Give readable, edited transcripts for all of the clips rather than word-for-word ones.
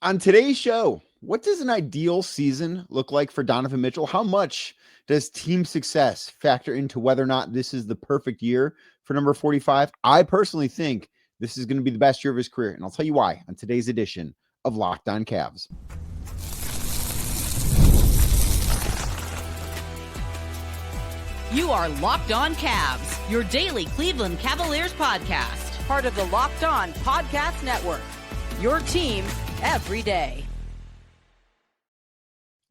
On today's show, what does an ideal season look like for Donovan Mitchell? How much does team success factor into whether or not this is the perfect year for number 45? I personally think this is going to be the best year of his career, and I'll tell you why on today's edition of Locked On Cavs. You are Locked On Cavs, your daily Cleveland Cavaliers podcast. Part of the Locked On Podcast Network, your team every day.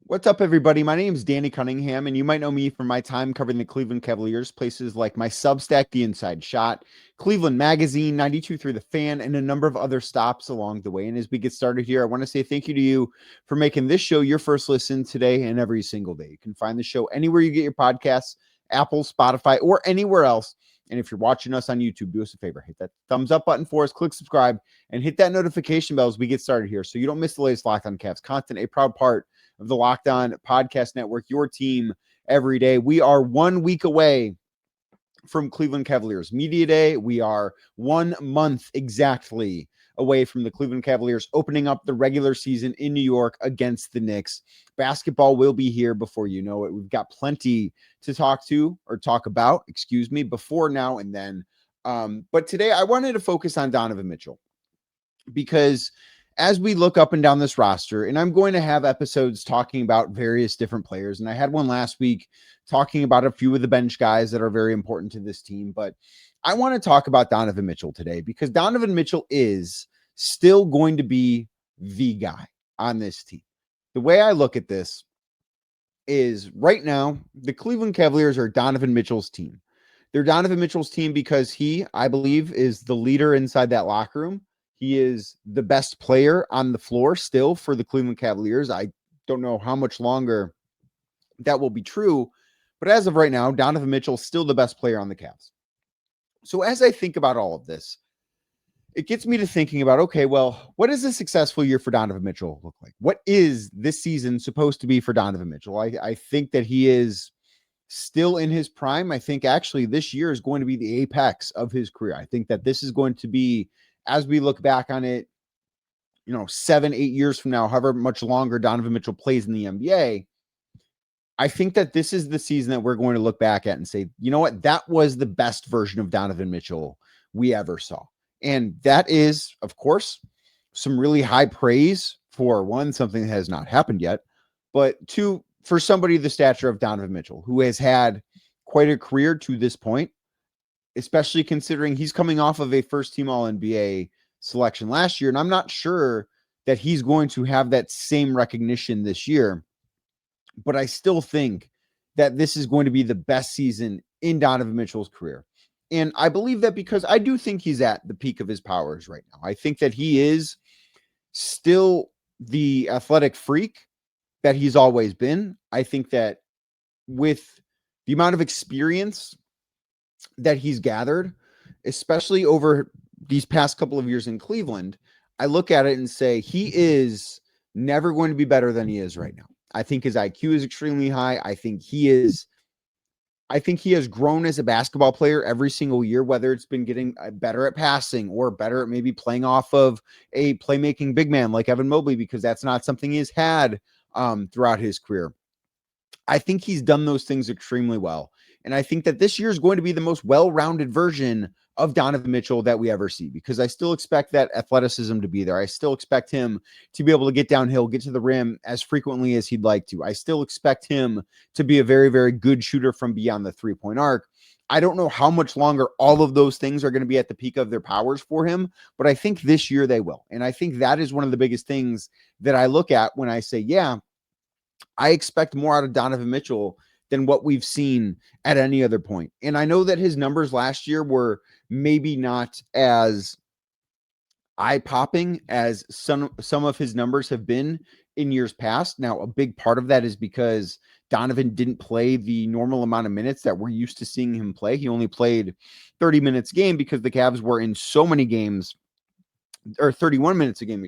What's up, everybody? My name is Danny Cunningham, and you might know me from my time covering the Cleveland Cavaliers, places like my Substack, The Inside Shot, Cleveland Magazine, 92.3 The Fan, and a number of other stops along the way. And as we get started here, I want to say thank you to you for making this show your first listen today and every single day. You can find the show anywhere you get your podcasts, Apple, Spotify, or anywhere else. And if you're watching us on YouTube, do us a favor, hit that thumbs up button for us, click subscribe, and hit that notification bell as we get started here so you don't miss the latest Locked On Cavs content, a proud part of the Locked On Podcast Network, your team every day. We are 1 week away from Cleveland Cavaliers Media Day. We are 1 month exactly away from the Cleveland Cavaliers opening up the regular season in New York against the Knicks. Basketball will be here before you know it. We've got plenty to talk about, before now and then. But today I wanted to focus on Donovan Mitchell because as we look up and down this roster, and I'm going to have episodes talking about various different players, and I had one last week talking about a few of the bench guys that are very important to this team, but I want to talk about Donovan Mitchell today because Donovan Mitchell is still going to be the guy on this team. The way I look at this is right now, the Cleveland Cavaliers are Donovan Mitchell's team. They're Donovan Mitchell's team because he, I believe, is the leader inside that locker room. He is the best player on the floor still for the Cleveland Cavaliers. I don't know how much longer that will be true, but as of right now, Donovan Mitchell is still the best player on the Cavs. So as I think about all of this, it gets me to thinking about, okay, well, what does a successful year for Donovan Mitchell look like? What is this season supposed to be for Donovan Mitchell? I think that he is still in his prime. I think actually this year is going to be the apex of his career. I think that this is going to be, as we look back on it, 7-8 years from now, however much longer Donovan Mitchell plays in the NBA, I think that this is the season that we're going to look back at and say, you know what, that was the best version of Donovan Mitchell we ever saw. And that is, of course, some really high praise for one, something that has not happened yet, but two, for somebody the stature of Donovan Mitchell, who has had quite a career to this point, especially considering he's coming off of a first-team All-NBA selection last year. And I'm not sure that he's going to have that same recognition this year, but I still think that this is going to be the best season in Donovan Mitchell's career. And I believe that because I do think he's at the peak of his powers right now. I think that he is still the athletic freak that he's always been. I think that with the amount of experience that he's gathered, especially over these past couple of years in Cleveland, I look at it and say he is never going to be better than he is right now. I think his IQ is extremely high. I think he has grown as a basketball player every single year, whether it's been getting better at passing or better at maybe playing off of a playmaking big man like Evan Mobley, because that's not something he's had throughout his career. I think he's done those things extremely well. And I think that this year is going to be the most well-rounded version of Donovan Mitchell that we ever see, because I still expect that athleticism to be there. I still expect him to be able to get downhill, get to the rim as frequently as he'd like to. I still expect him to be a very, very good shooter from beyond the three-point arc. I don't know how much longer all of those things are going to be at the peak of their powers for him, but I think this year they will. And I think that is one of the biggest things that I look at when I say, yeah, I expect more out of Donovan Mitchell than what we've seen at any other point. And I know that his numbers last year were maybe not as eye-popping as some of his numbers have been in years past. Now, a big part of that is because Donovan didn't play the normal amount of minutes that we're used to seeing him play. He only played 30 minutes a game because the Cavs were in so many games, or 31 minutes a game,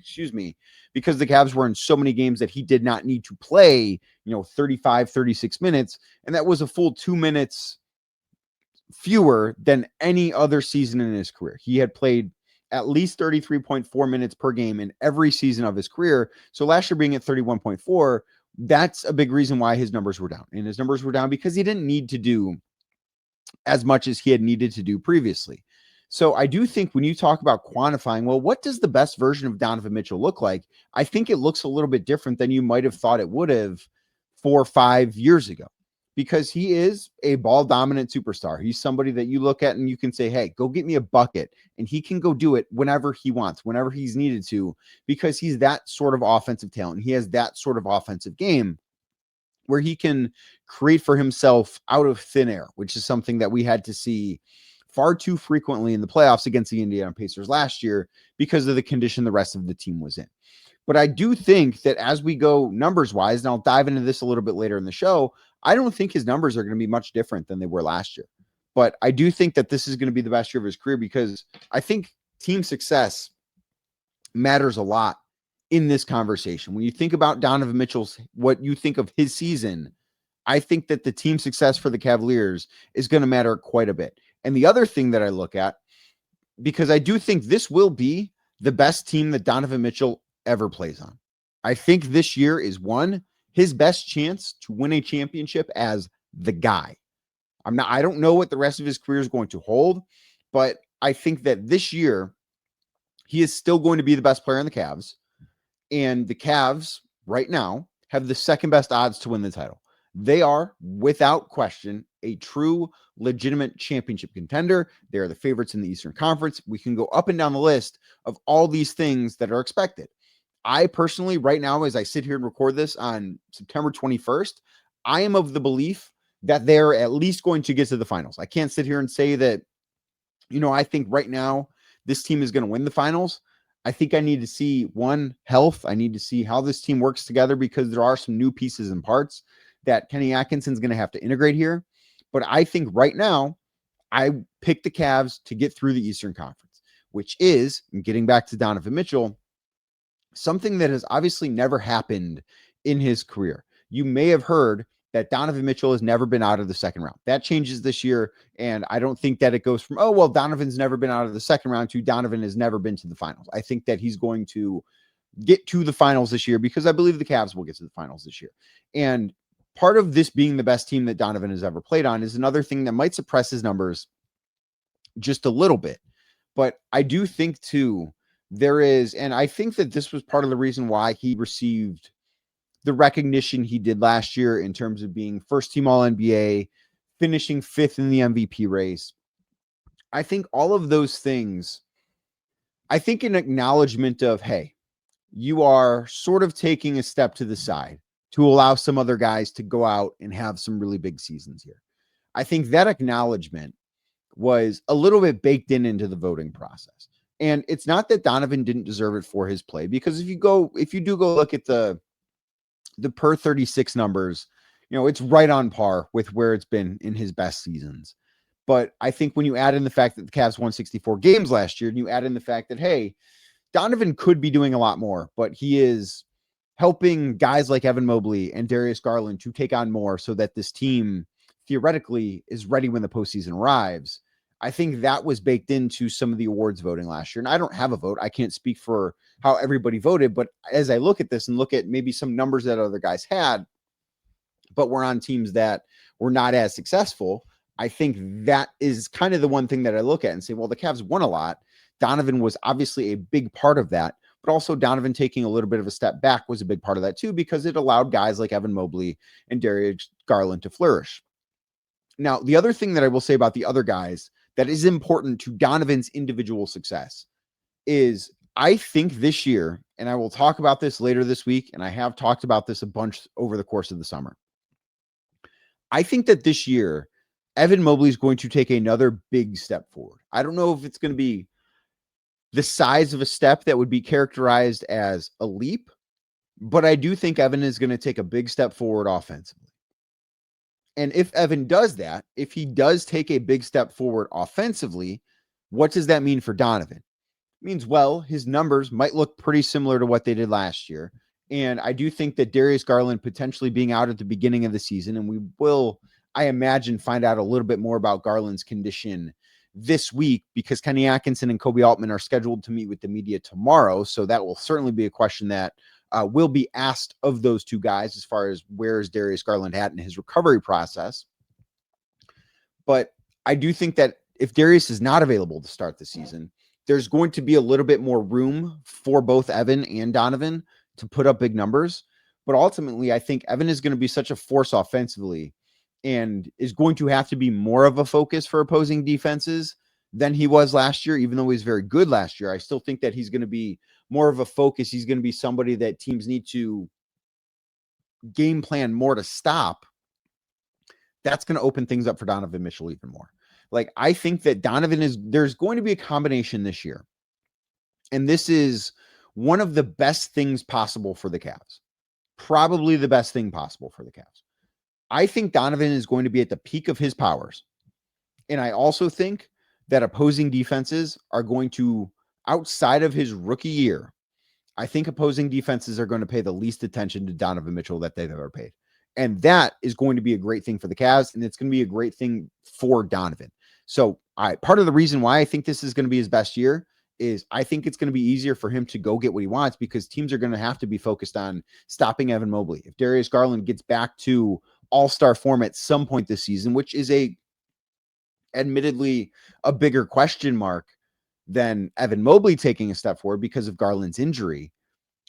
because the Cavs were in so many games that he did not need to play, 35, 36 minutes. And that was a full 2 minutes fewer than any other season in his career. He had played at least 33.4 minutes per game in every season of his career. So last year being at 31.4, that's a big reason why his numbers were down. And his numbers were down because he didn't need to do as much as he had needed to do previously. So I do think when you talk about quantifying, well, what does the best version of Donovan Mitchell look like? I think it looks a little bit different than you might have thought it would have 4 or 5 years ago, because he is a ball dominant superstar. He's somebody that you look at and you can say, hey, go get me a bucket. And he can go do it whenever he wants, whenever he's needed to, because he's that sort of offensive talent. He has that sort of offensive game where he can create for himself out of thin air, which is something that we had to see far too frequently in the playoffs against the Indiana Pacers last year because of the condition the rest of the team was in. But I do think that as we go numbers wise, and I'll dive into this a little bit later in the show, I don't think his numbers are going to be much different than they were last year. But I do think that this is going to be the best year of his career, because I think team success matters a lot in this conversation. When you think about Donovan Mitchell's, what you think of his season, I think that the team success for the Cavaliers is going to matter quite a bit. And the other thing that I look at, because I do think this will be the best team that Donovan Mitchell ever plays on. I think this year is his best chance to win a championship as the guy. I don't know what the rest of his career is going to hold, but I think that this year he is still going to be the best player in the Cavs. And the Cavs right now have the second best odds to win the title. They are, without question, a true, legitimate championship contender. They are the favorites in the Eastern Conference. We can go up and down the list of all these things that are expected. I personally, right now, as I sit here and record this on September 21st, I am of the belief that they're at least going to get to the finals. I can't sit here and say that, I think right now this team is going to win the finals. I think I need to see health. I need to see how this team works together, because there are some new pieces and parts that Kenny Atkinson's going to have to integrate here. But I think right now, I pick the Cavs to get through the Eastern Conference, which is, getting back to Donovan Mitchell, something that has obviously never happened in his career. You may have heard that Donovan Mitchell has never been out of the second round. That changes this year, and I don't think that it goes from, Donovan's never been out of the second round to Donovan has never been to the finals. I think that he's going to get to the finals this year, because I believe the Cavs will get to the finals this year. And part of this being the best team that Donovan has ever played on is another thing that might suppress his numbers just a little bit. But I do think too, there is, and I think that this was part of the reason why he received the recognition he did last year in terms of being first team All NBA, finishing 5th in the MVP race. I think all of those things, I think an acknowledgement of, hey, you are sort of taking a step to the side to allow some other guys to go out and have some really big seasons here. I think that acknowledgement was a little bit baked into the voting process. And it's not that Donovan didn't deserve it for his play, because if you do go look at the per 36 numbers, it's right on par with where it's been in his best seasons. But I think when you add in the fact that the Cavs won 64 games last year, and you add in the fact that, hey, Donovan could be doing a lot more, but he is helping guys like Evan Mobley and Darius Garland to take on more so that this team theoretically is ready when the postseason arrives. I think that was baked into some of the awards voting last year. And I don't have a vote. I can't speak for how everybody voted. But as I look at this and look at maybe some numbers that other guys had, but were on teams that were not as successful, I think that is kind of the one thing that I look at and say, well, the Cavs won a lot. Donovan was obviously a big part of that. But also Donovan taking a little bit of a step back was a big part of that too, because it allowed guys like Evan Mobley and Darius Garland to flourish. Now, the other thing that I will say about the other guys that is important to Donovan's individual success is, I think this year, and I will talk about this later this week, and I have talked about this a bunch over the course of the summer. I think that this year, Evan Mobley is going to take another big step forward. I don't know if it's going to be the size of a step that would be characterized as a leap, but I do think Evan is going to take a big step forward offensively. And if Evan does that, if he does take a big step forward offensively, what does that mean for Donovan? It means, well, his numbers might look pretty similar to what they did last year. And I do think that Darius Garland potentially being out at the beginning of the season, and we will, I imagine, find out a little bit more about Garland's condition this week because Kenny Atkinson and Kobe Altman are scheduled to meet with the media tomorrow. So that will certainly be a question that will be asked of those two guys as far as where is Darius Garland at in his recovery process. But I do think that if Darius is not available to start the season, there's going to be a little bit more room for both Evan and Donovan to put up big numbers. But ultimately, I think Evan is going to be such a force offensively and is going to have to be more of a focus for opposing defenses than he was last year, even though he was very good last year. I still think that he's going to be more of a focus. He's going to be somebody that teams need to game plan more to stop. That's going to open things up for Donovan Mitchell even more. Like, I think that there's going to be a combination this year. And this is one of the best things possible for the Cavs. Probably the best thing possible for the Cavs. I think Donovan is going to be at the peak of his powers. And I also think that opposing defenses are going to, outside of his rookie year, I think opposing defenses are going to pay the least attention to Donovan Mitchell that they've ever paid. And that is going to be a great thing for the Cavs, and it's going to be a great thing for Donovan. So part of the reason why I think this is going to be his best year is I think it's going to be easier for him to go get what he wants because teams are going to have to be focused on stopping Evan Mobley. If Darius Garland gets back to all-star form at some point this season, which is admittedly a bigger question mark than Evan Mobley taking a step forward because of Garland's injury.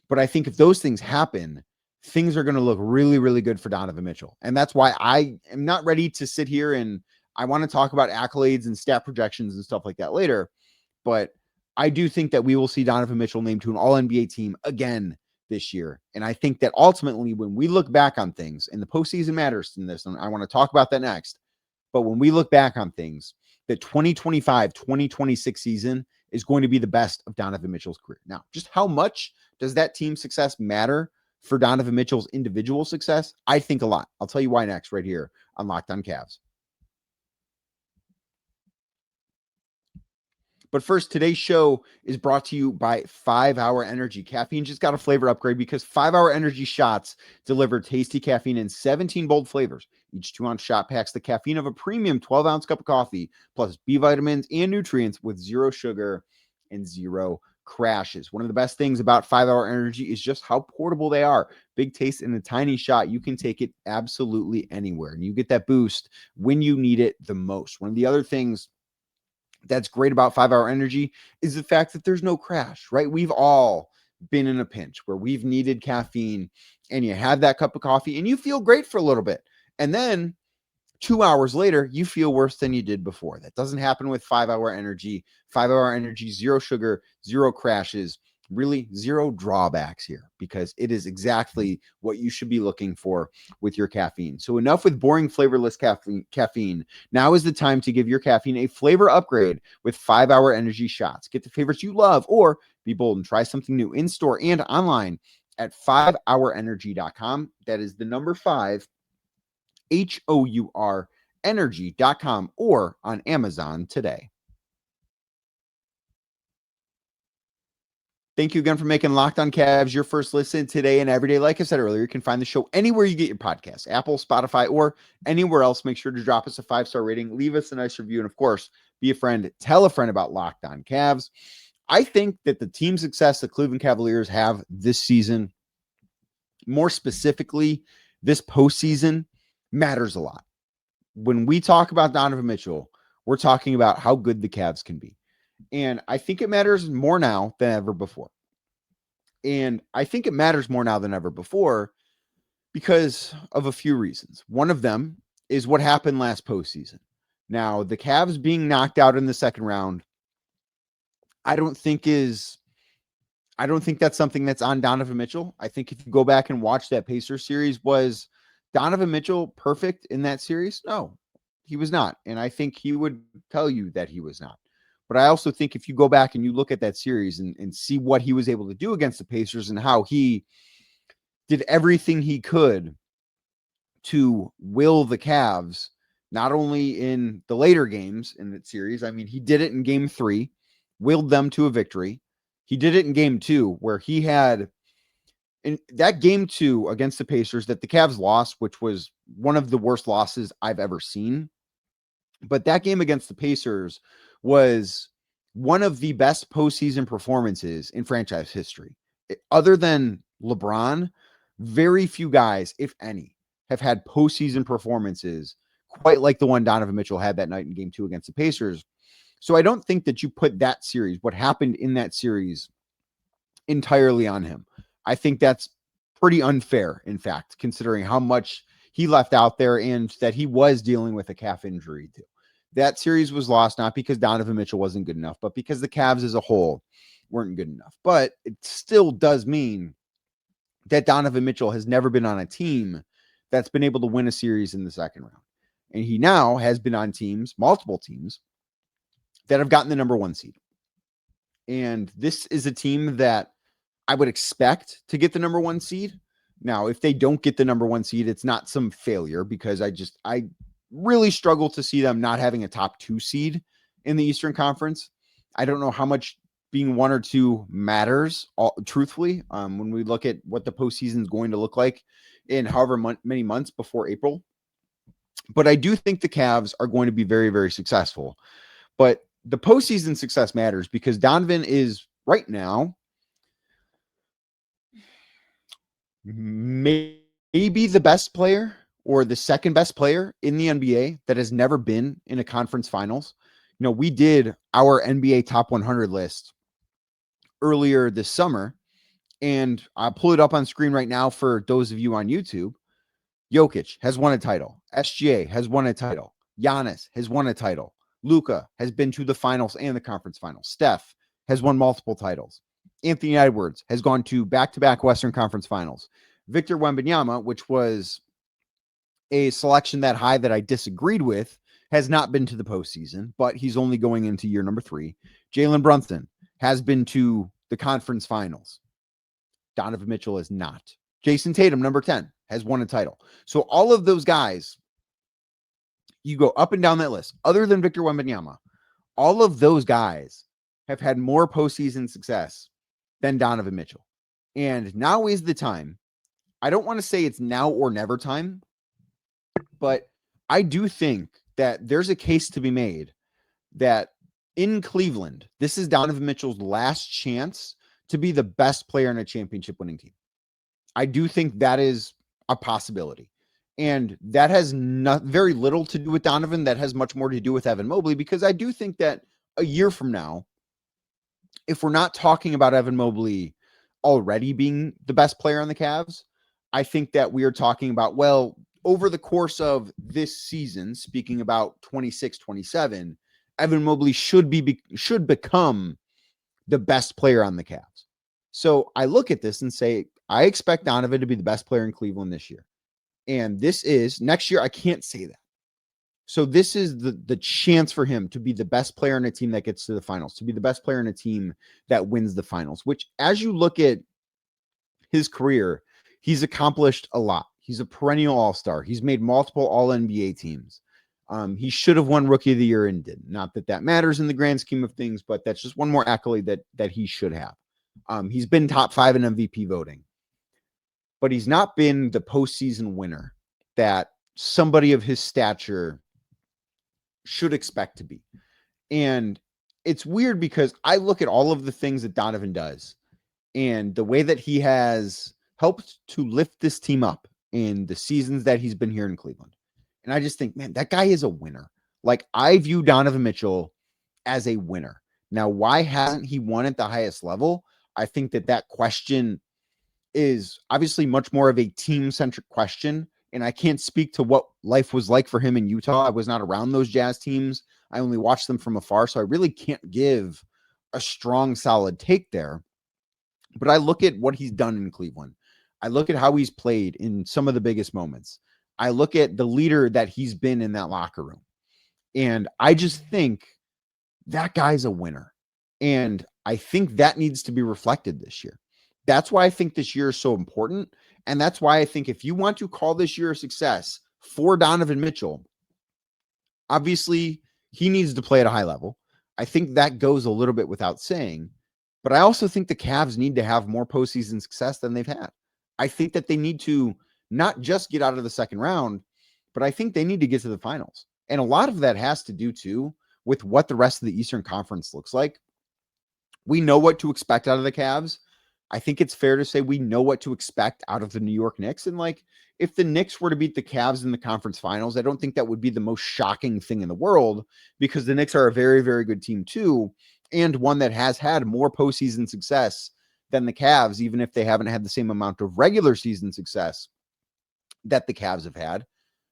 But I think if those things happen, things are going to look really, really good for Donovan Mitchell. And that's why I am not ready to sit here and I want to talk about accolades and stat projections and stuff like that later. But I do think that we will see Donovan Mitchell named to an all-NBA team again this year. And I think that ultimately when we look back on things, and the postseason matters in this, and I want to talk about that next, but when we look back on things, the 2025-2026 season is going to be the best of Donovan Mitchell's career. Now, just how much does that team success matter for Donovan Mitchell's individual success? I think a lot. I'll tell you why next right here on Locked On Cavs. But first, today's show is brought to you by 5 Hour Energy. Caffeine just got a flavor upgrade because 5 Hour Energy shots deliver tasty caffeine in 17 bold flavors. Each 2-ounce shot packs the caffeine of a premium 12-ounce cup of coffee, plus B vitamins and nutrients with 0 sugar and 0 crashes. One of the best things about 5 Hour Energy is just how portable they are. Big taste in a tiny shot. You can take it absolutely anywhere, and you get that boost when you need it the most. One of the other things that's great about 5 Hour Energy is the fact that there's no crash, right? We've all been in a pinch where we've needed caffeine, and you have that cup of coffee and you feel great for a little bit. And then 2 hours later, you feel worse than you did before. That doesn't happen with 5 Hour Energy. 5 Hour Energy, 0 sugar, 0 crashes, really 0 drawbacks here because it is exactly what you should be looking for with your caffeine. So enough with boring, flavorless caffeine. Now is the time to give your caffeine a flavor upgrade with 5 Hour Energy shots. Get the favorites you love or be bold and try something new in store and online at 5hourenergy.com. That is the number 5, HOUR energy.com or on Amazon today. Thank you again for making Locked On Cavs your first listen today and every day. Like I said earlier, you can find the show anywhere you get your podcasts, Apple, Spotify, or anywhere else. Make sure to drop us a 5-star rating, leave us a nice review, and of course, be a friend. Tell a friend about Locked On Cavs. I think that the team success the Cleveland Cavaliers have this season, more specifically this postseason, matters a lot. When we talk about Donovan Mitchell, we're talking about how good the Cavs can be. And I think it matters more now than ever before. And I think it matters more now than ever before because of a few reasons. One of them is what happened last postseason. Now, the Cavs being knocked out in the second round, I don't think that's something that's on Donovan Mitchell. I think if you go back and watch that Pacers series, was Donovan Mitchell perfect in that series? No, he was not. And I think he would tell you that he was not. But I also think if you go back and you look at that series and see what he was able to do against the Pacers and how he did everything he could to will the Cavs, not only in the later games in that series. I mean, he did it in game 3, willed them to a victory. He did it in game 2 where he had in that game 2 against the Pacers that the Cavs lost, which was one of the worst losses I've ever seen. But that game against the Pacers was one of the best postseason performances in franchise history. Other than LeBron, very few guys, if any, have had postseason performances quite like the one Donovan Mitchell had that night in Game 2 against the Pacers. So I don't think that you put that series, what happened in that series, entirely on him. I think that's pretty unfair, in fact, considering how much he left out there and that he was dealing with a calf injury too. That series was lost not because Donovan Mitchell wasn't good enough, but because the Cavs as a whole weren't good enough. But it still does mean that Donovan Mitchell has never been on a team that's been able to win a series in the second round. And he now has been on teams, multiple teams, that have gotten the number 1 seed. And this is a team that I would expect to get the number 1 seed. Now, if they don't get the number 1 seed, it's not some failure, because I really struggle to see them not having a top 2 seed in the Eastern Conference. I don't know how much being 1 or 2 matters, truthfully, when we look at what the postseason is going to look like in however many months before April. But I do think the Cavs are going to be very, very successful. But the postseason success matters because Donovan is right now maybe the best player or the second best player in the NBA that has never been in a conference finals. You know, we did our NBA top 100 list earlier this summer, and I'll pull it up on screen right now for those of you on YouTube. Jokic has won a title. SGA has won a title. Giannis has won a title. Luka has been to the finals and the conference finals. Steph has won multiple titles. Anthony Edwards has gone to back-to-back Western Conference finals. Victor Wembanyama, which was a selection that high that I disagreed with, has not been to the postseason, but he's only going into year number 3. Jalen Brunson has been to the conference finals. Donovan Mitchell is not. Jason Tatum, number 10, has won a title. So all of those guys, you go up and down that list, other than Victor Wembanyama, all of those guys have had more postseason success than Donovan Mitchell. And now is the time. I don't want to say it's now or never time, but I do think that there's a case to be made that in Cleveland, this is Donovan Mitchell's last chance to be the best player in a championship winning team. I do think that is a possibility. And that has very little to do with Donovan. That has much more to do with Evan Mobley, because I do think that a year from now, if we're not talking about Evan Mobley already being the best player on the Cavs, I think that we are talking about, well, over the course of this season, speaking about 26-27, Evan Mobley should become the best player on the Cavs. So I look at this and say, I expect Donovan to be the best player in Cleveland this year. And this is next year. I can't say that. So this is the chance for him to be the best player in a team that gets to the finals, to be the best player in a team that wins the finals, which as you look at his career, he's accomplished a lot. He's a perennial all-star. He's made multiple all-NBA teams. He should have won Rookie of the Year and didn't. Not that that matters in the grand scheme of things, but that's just one more accolade that he should have. He's been top 5 in MVP voting, but he's not been the postseason winner that somebody of his stature should expect to be. And it's weird because I look at all of the things that Donovan does and the way that he has helped to lift this team up in the seasons that he's been here in Cleveland. And I just think, man, that guy is a winner. Like, I view Donovan Mitchell as a winner. Now, why hasn't he won at the highest level? I think that question is obviously much more of a team-centric question. And I can't speak to what life was like for him in Utah. I was not around those Jazz teams. I only watched them from afar. So I really can't give a strong, solid take there. But I look at what he's done in Cleveland. I look at how he's played in some of the biggest moments. I look at the leader that he's been in that locker room. And I just think that guy's a winner. And I think that needs to be reflected this year. That's why I think this year is so important. And that's why I think if you want to call this year a success for Donovan Mitchell, obviously he needs to play at a high level. I think that goes a little bit without saying. But I also think the Cavs need to have more postseason success than they've had. I think that they need to not just get out of the second round, but I think they need to get to the finals. And a lot of that has to do too with what the rest of the Eastern Conference looks like. We know what to expect out of the Cavs. I think it's fair to say we know what to expect out of the New York Knicks. And like, if the Knicks were to beat the Cavs in the conference finals, I don't think that would be the most shocking thing in the world, because the Knicks are a very, very good team too, and one that has had more postseason success than the Cavs, even if they haven't had the same amount of regular season success that the Cavs have had.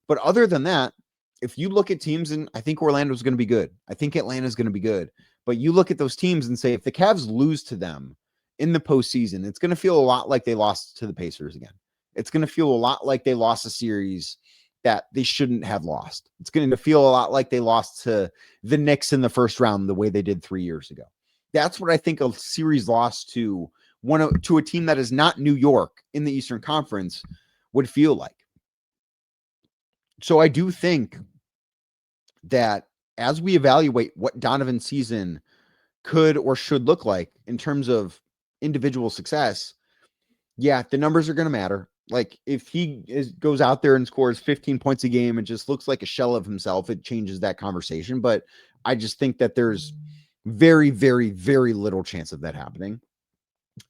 But other than that, if you look at teams, and I think Orlando's going to be good, I think Atlanta's going to be good, but you look at those teams and say, if the Cavs lose to them in the postseason, it's going to feel a lot like they lost to the Pacers again. It's going to feel a lot like they lost a series that they shouldn't have lost. It's going to feel a lot like they lost to the Knicks in the first round the way they did 3 years ago. That's what I think a series loss to a team that is not New York in the Eastern Conference would feel like. So I do think that as we evaluate what Donovan's season could or should look like in terms of individual success, yeah, the numbers are going to matter. Like, if he goes out there and scores 15 points a game and just looks like a shell of himself, it changes that conversation. But I just think that there's very, very, very little chance of that happening.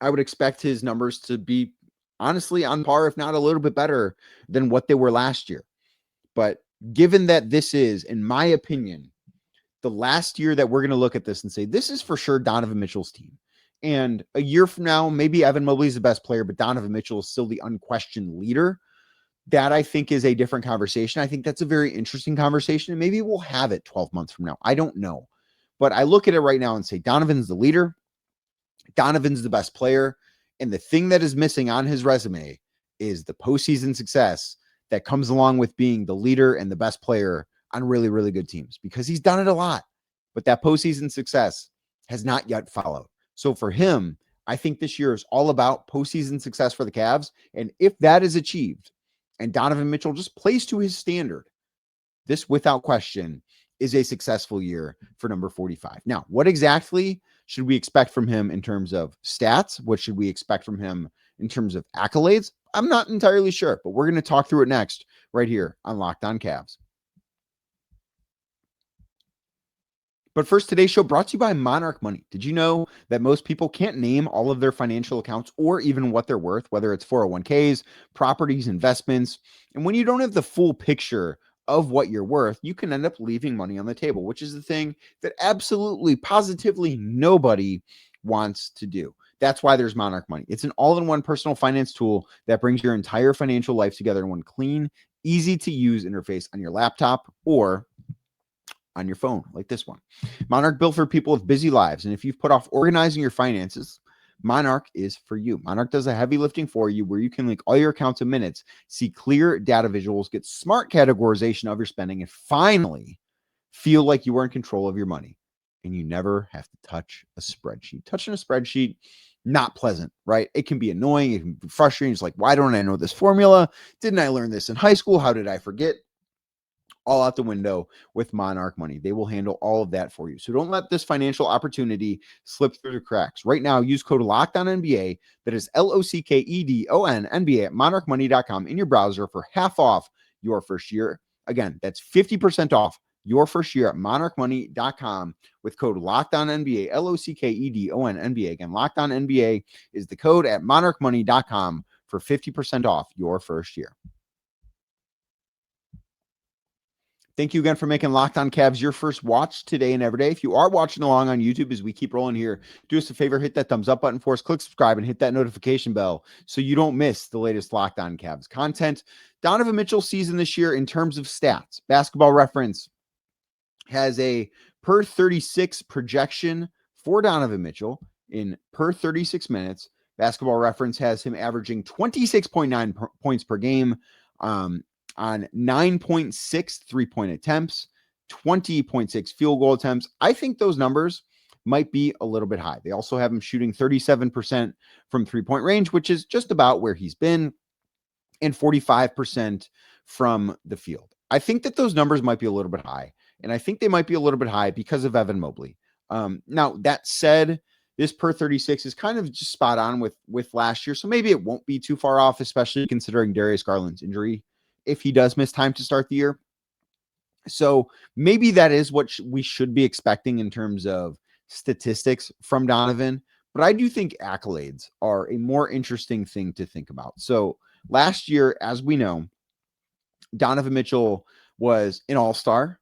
I would expect his numbers to be honestly on par, if not a little bit better than what they were last year. But given that this is, in my opinion, the last year that we're going to look at this and say, this is for sure Donovan Mitchell's team. And a year from now, maybe Evan Mobley is the best player, but Donovan Mitchell is still the unquestioned leader. That, I think, is a different conversation. I think that's a very interesting conversation, and maybe we'll have it 12 months from now. I don't know. But I look at it right now and say, Donovan's the leader. Donovan's the best player. And the thing that is missing on his resume is the postseason success that comes along with being the leader and the best player on really, really good teams, because he's done it a lot. But that postseason success has not yet followed. So for him, I think this year is all about postseason success for the Cavs. And if that is achieved and Donovan Mitchell just plays to his standard, this, without question, is a successful year for number 45. Now, what exactly should we expect from him in terms of stats? What should we expect from him in terms of accolades? I'm not entirely sure, but we're going to talk through it next right here on Locked On Cavs. But first, today's show brought to you by Monarch Money. Did you know that most people can't name all of their financial accounts or even what they're worth, whether it's 401ks, properties, investments? And when you don't have the full picture of what you're worth, you can end up leaving money on the table, which is the thing that absolutely, positively nobody wants to do. That's why there's Monarch Money. It's an all-in-one personal finance tool that brings your entire financial life together in one clean, easy-to-use interface on your laptop or on your phone, like this one. Monarch built for people with busy lives. And if you've put off organizing your finances, Monarch is for you. Monarch does the heavy lifting for you, where you can link all your accounts in minutes, see clear data visuals, get smart categorization of your spending, and finally feel like you are in control of your money. And you never have to touch a spreadsheet. Touching a spreadsheet, not pleasant, right? It can be annoying. It can be frustrating. It's like, why don't I know this formula? Didn't I learn this in high school? How did I forget? All out the window with Monarch Money. They will handle all of that for you. So don't let this financial opportunity slip through the cracks. Right now, use code LOCKEDONNBA, that is LOCKEDON NBA at monarchmoney.com in your browser for half off your first year. Again, that's 50% off your first year at monarchmoney.com with code LOCKEDONNBA, LOCKEDON NBA. Again, LOCKEDONNBA is the code at monarchmoney.com for 50% off your first year. Thank you again for making Locked On Cavs your first watch today and every day. If you are watching along on YouTube as we keep rolling here, do us a favor, hit that thumbs up button for us, click subscribe, and hit that notification bell so you don't miss the latest Locked On Cavs content. Donovan Mitchell's season this year in terms of stats. Basketball Reference has a per 36 projection for Donovan Mitchell in per 36 minutes. Basketball Reference has him averaging 26.9 points per game, on 9.6 three-point attempts, 20.6 field goal attempts. I think those numbers might be a little bit high. They also have him shooting 37% from three-point range, which is just about where he's been, and 45% from the field. I think that those numbers might be a little bit high, and I think they might be a little bit high because of Evan Mobley. Now, that said, this per 36 is kind of just spot on with last year, so maybe it won't be too far off, especially considering Darius Garland's injury, if he does miss time to start the year. So maybe that is what we should be expecting in terms of statistics from Donovan. But I do think accolades are a more interesting thing to think about. So last year, as we know, Donovan Mitchell was an all-star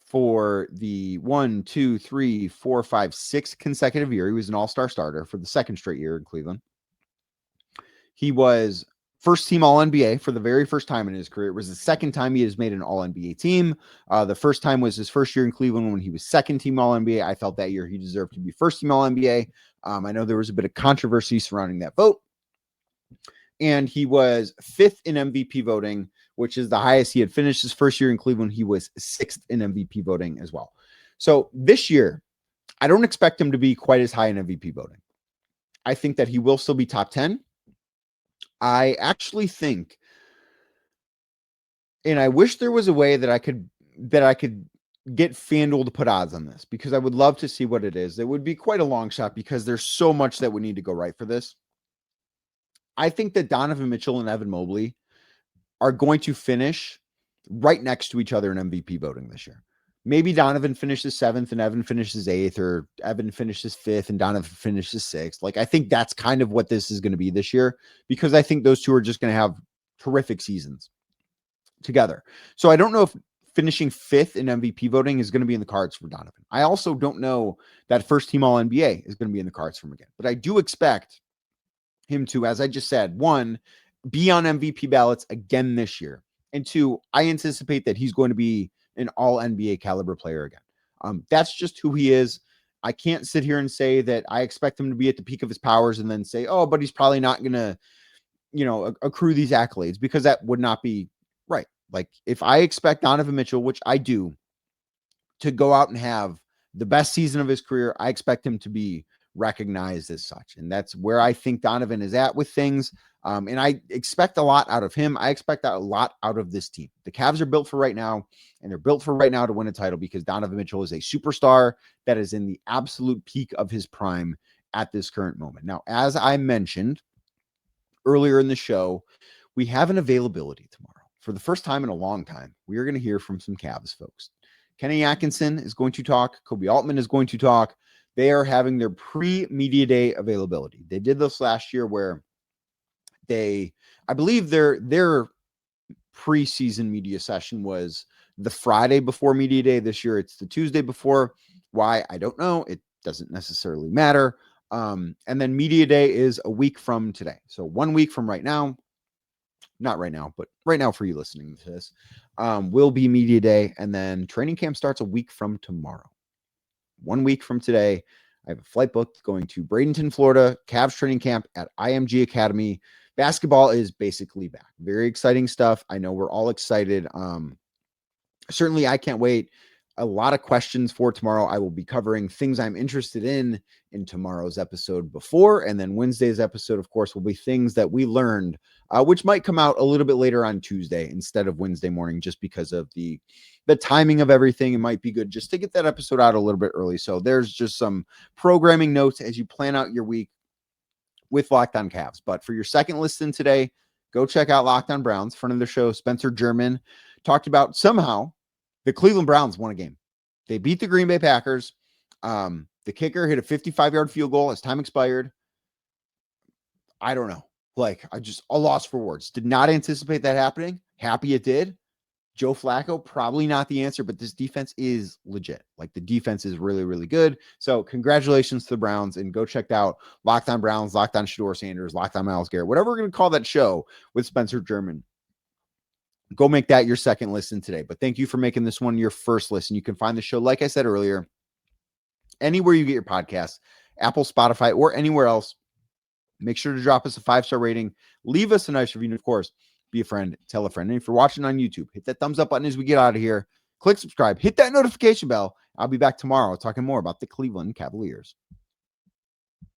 for the 6th consecutive year. He was an all-star starter for the second straight year in Cleveland. He was first team All-NBA for the very first time in his career. It was the second time he has made an All-NBA team. The first time was his first year in Cleveland when he was second team All-NBA. I felt that year he deserved to be first team All-NBA. I know there was a bit of controversy surrounding that vote. And he was 5th in MVP voting, which is the highest he had finished his first year in Cleveland. He was 6th in MVP voting as well. So this year, I don't expect him to be quite as high in MVP voting. I think that he will still be top 10. I actually think, and I wish there was a way that I could get FanDuel to put odds on this, because I would love to see what it is. It would be quite a long shot because there's so much that would need to go right for this. I think that Donovan Mitchell and Evan Mobley are going to finish right next to each other in MVP voting this year. Maybe Donovan finishes 7th and Evan finishes 8th, or Evan finishes 5th and Donovan finishes 6th. Like, I think that's kind of what this is going to be this year, because I think those two are just going to have terrific seasons together. So I don't know if finishing 5th in MVP voting is going to be in the cards for Donovan. I also don't know that first team All-NBA is going to be in the cards for him again, but I do expect him to, as I just said, 1, be on MVP ballots again this year, and 2, I anticipate that he's going to be an All-NBA caliber player again. That's just who he is. I can't sit here and say that I expect him to be at the peak of his powers and then say, oh, but he's probably not going to, accrue these accolades, because that would not be right. Like, if I expect Donovan Mitchell, which I do, to go out and have the best season of his career, I expect him to be recognized as such. And that's where I think Donovan is at with things. And I expect a lot out of him. I expect a lot out of this team. The Cavs are built for right now, and they're built for right now to win a title, because Donovan Mitchell is a superstar that is in the absolute peak of his prime at this current moment. Now, as I mentioned earlier in the show, we have an availability tomorrow. For the first time in a long time, we are going to hear from some Cavs folks. Kenny Atkinson is going to talk. Kobe Altman is going to talk. They are having their pre-media day availability. They did this last year where I believe their preseason media session was the Friday before media day. This year, it's the Tuesday before. Why? I don't know. It doesn't necessarily matter. And then media day is a week from today. So 1 week from right now, not right now, but right now for you listening to this, will be media day. And then training camp starts a week from tomorrow. 1 week from today, I have a flight booked going to Bradenton, Florida, Cavs training camp at IMG Academy. Basketball is basically back. Very exciting stuff. I know we're all excited. Certainly, I can't wait. A lot of questions for tomorrow. I will be covering things I'm interested in tomorrow's episode before. And then Wednesday's episode, of course, will be things that we learned, which might come out a little bit later on Tuesday instead of Wednesday morning, just because of the timing of everything. It might be good just to get that episode out a little bit early. So there's just some programming notes as you plan out your week with Locked On Cavs. But for your second listen today, go check out Locked On Browns. Friend of the show, Spencer German, talked about somehow the Cleveland Browns won a game. They beat the Green Bay Packers. The kicker hit a 55-yard field goal as time expired. I don't know. I just a loss for words. Did not anticipate that happening. Happy it did. Joe Flacco, probably not the answer, but this defense is legit. The defense is really, really good. So congratulations to the Browns, and go check out Locked On Browns, Locked On Shador Sanders, Locked On Myles Garrett, whatever we're going to call that show with Spencer German. Go make that your second listen today. But thank you for making this one your first listen. You can find the show, like I said earlier, anywhere you get your podcasts, Apple, Spotify, or anywhere else. Make sure to drop us a 5-star rating. Leave us a nice review. And of course, be a friend, tell a friend. And if you're watching on YouTube, hit that thumbs up button as we get out of here. Click subscribe, hit that notification bell. I'll be back tomorrow talking more about the Cleveland Cavaliers.